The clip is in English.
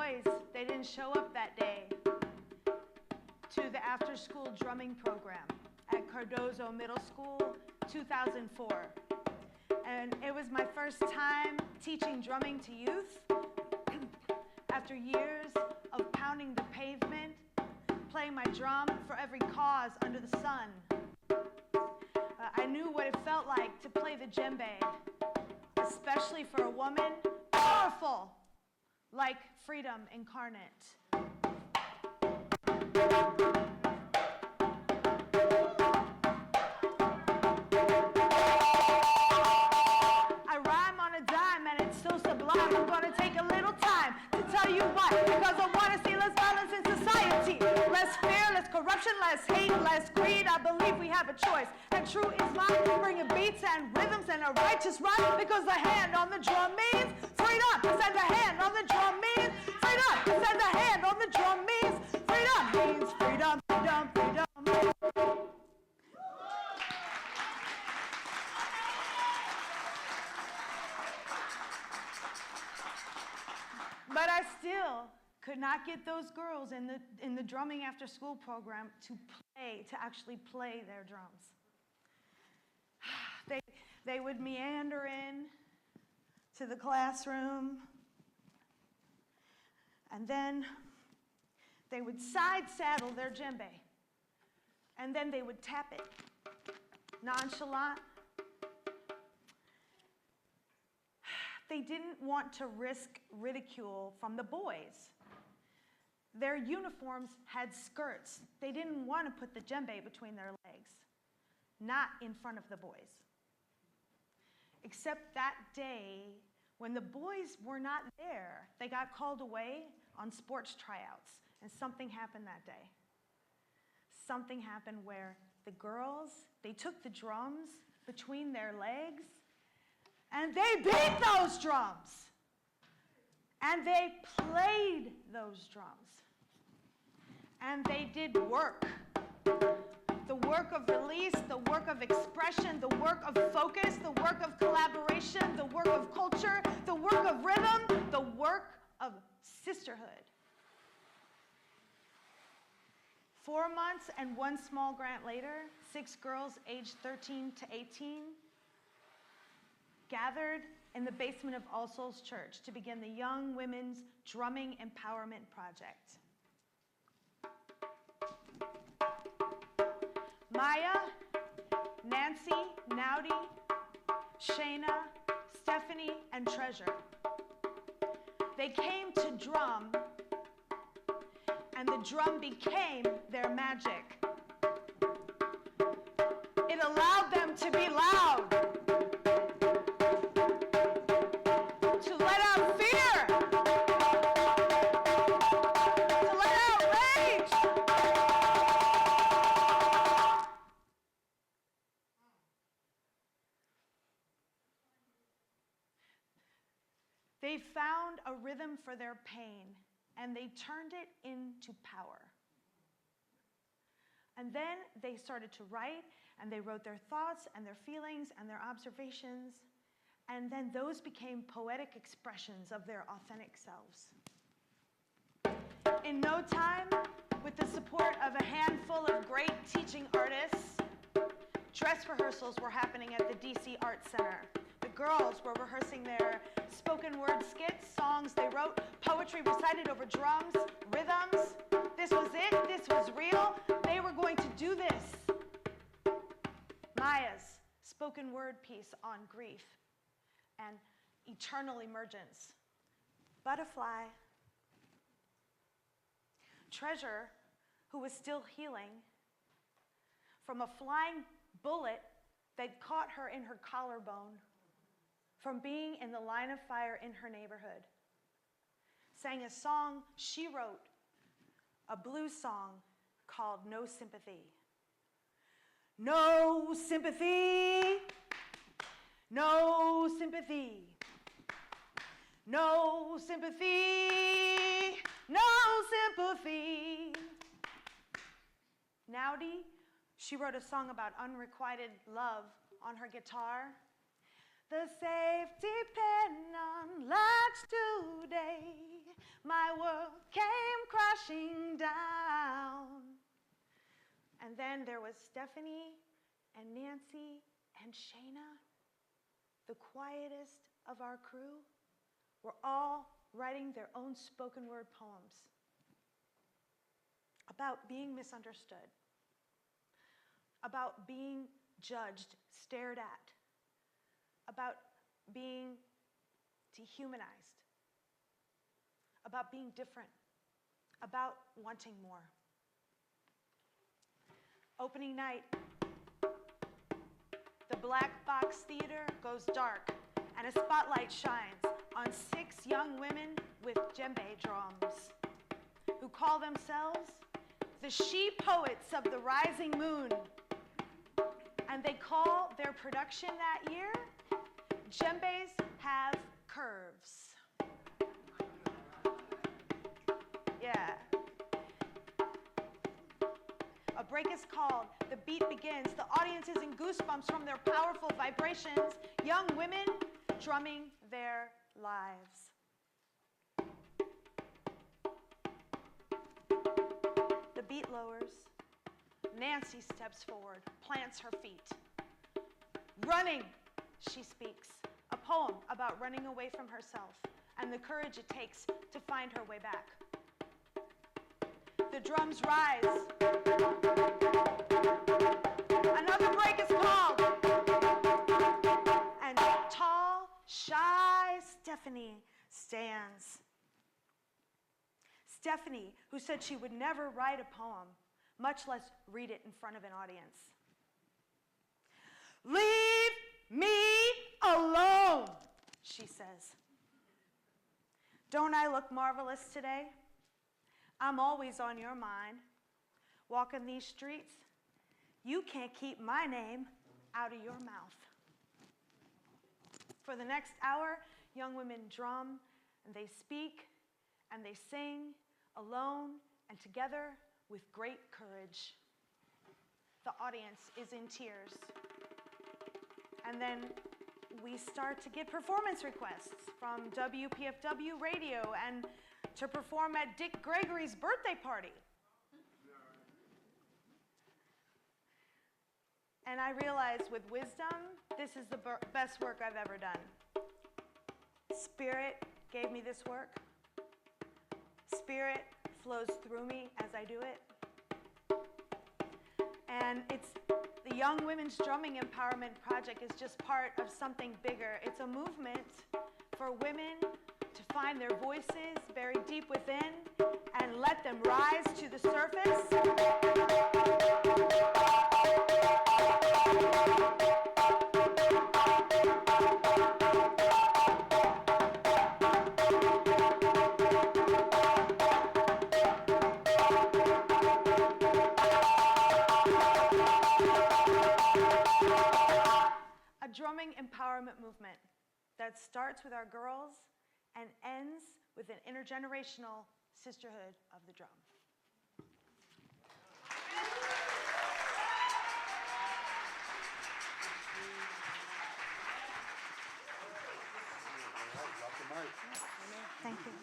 boys, they didn't show up that day to the after-school drumming program at Cardozo Middle School, 2004. And it was my first time teaching drumming to youth after years of pounding the pavement, playing my drum for every cause under the sun. I knew what it felt like to play the djembe, especially for a woman, powerful, like freedom incarnate. I rhyme on a dime and it's so sublime. I'm gonna take a little time to tell you why. Because I wanna see less violence in society, less fear, less corruption, less hate, less greed. I believe we have a choice, and true Islam bringing beats and rhythms and a righteous rhyme. Because the hand on the drum means freedom. I said the hand on the drum means freedom. I said the hand on the drum means freedom. Means freedom, freedom, freedom. But I still could not get those girls in the drumming after school program to actually play their drums. They would meander in to the classroom, and then they would side saddle their djembe, and then they would tap it, nonchalant. They didn't want to risk ridicule from the boys. Their uniforms had skirts. They didn't want to put the djembe between their legs, not in front of the boys. Except that day, when the boys were not there, they got called away on sports tryouts, and something happened that day. Something happened where the girls, they took the drums between their legs, and they beat those drums. And they played those drums. And they did work. The work of release, the work of expression, the work of focus, the work of collaboration, the work of culture, the work of rhythm, the work of sisterhood. 4 months and one small grant later, 6 girls aged 13 to 18 gathered in the basement of All Souls Church to begin the Young Women's Drumming Empowerment Project. Maya, Nancy, Naudi, Shayna, Stephanie, and Treasure. They came to drum, and the drum became their magic. It allowed them to be loud, to let out fear, to let out rage. They found a rhythm for their pain, and they turned it into power. And then they started to write, and they wrote their thoughts and their feelings and their observations, and then those became poetic expressions of their authentic selves. In no time, with the support of a handful of great teaching artists, dress rehearsals were happening at the DC Arts Center. The girls were rehearsing their spoken word skits, songs they wrote, poetry recited over drums, rhythms. This was it, this was real. They were going to do this. Maya's spoken word piece on grief and eternal emergence. Butterfly. Treasure, who was still healing from a flying bullet that caught her in her collarbone from being in the line of fire in her neighborhood, sang a song she wrote, a blues song called No Sympathy. No sympathy, no sympathy, no sympathy, no sympathy. Naudi, she wrote a song about unrequited love on her guitar. The safety pin on latch today. my world came crashing down. And then there was Stephanie and Nancy and Shayna, the quietest of our crew, were all writing their own spoken word poems about being misunderstood, about being judged, stared at, about being dehumanized, about being different, about wanting more. Opening night, the Black Box Theater goes dark and a spotlight shines on 6 young women with djembe drums who call themselves the she-poets of the rising moon. And they call their production that year, Djembes Have Curves. Yeah. A break is called, the beat begins, the audience is in goosebumps from their powerful vibrations, young women drumming their lives. The beat lowers. Nancy steps forward, plants her feet. Running, she speaks, a poem about running away from herself and the courage it takes to find her way back. The drums rise. Another break is called. And tall, shy Stephanie stands. Stephanie, who said she would never write a poem, much less read it in front of an audience. Leave me alone, she says. Don't I look marvelous today? I'm always on your mind. Walking these streets, you can't keep my name out of your mouth. For the next hour, young women drum, and they speak, and they sing, alone and together with great courage. The audience is in tears. And then we start to get performance requests from WPFW radio and to perform at Dick Gregory's birthday party. And I realized with wisdom, this is the best work I've ever done. Spirit gave me this work. Spirit flows through me as I do it. And it's the Young Women's Drumming Empowerment Project is just part of something bigger. It's a movement for women to find their voices buried deep within and let them rise to the surface. A drumming empowerment movement that starts with our girls and ends with an intergenerational sisterhood of the drum. Thank you.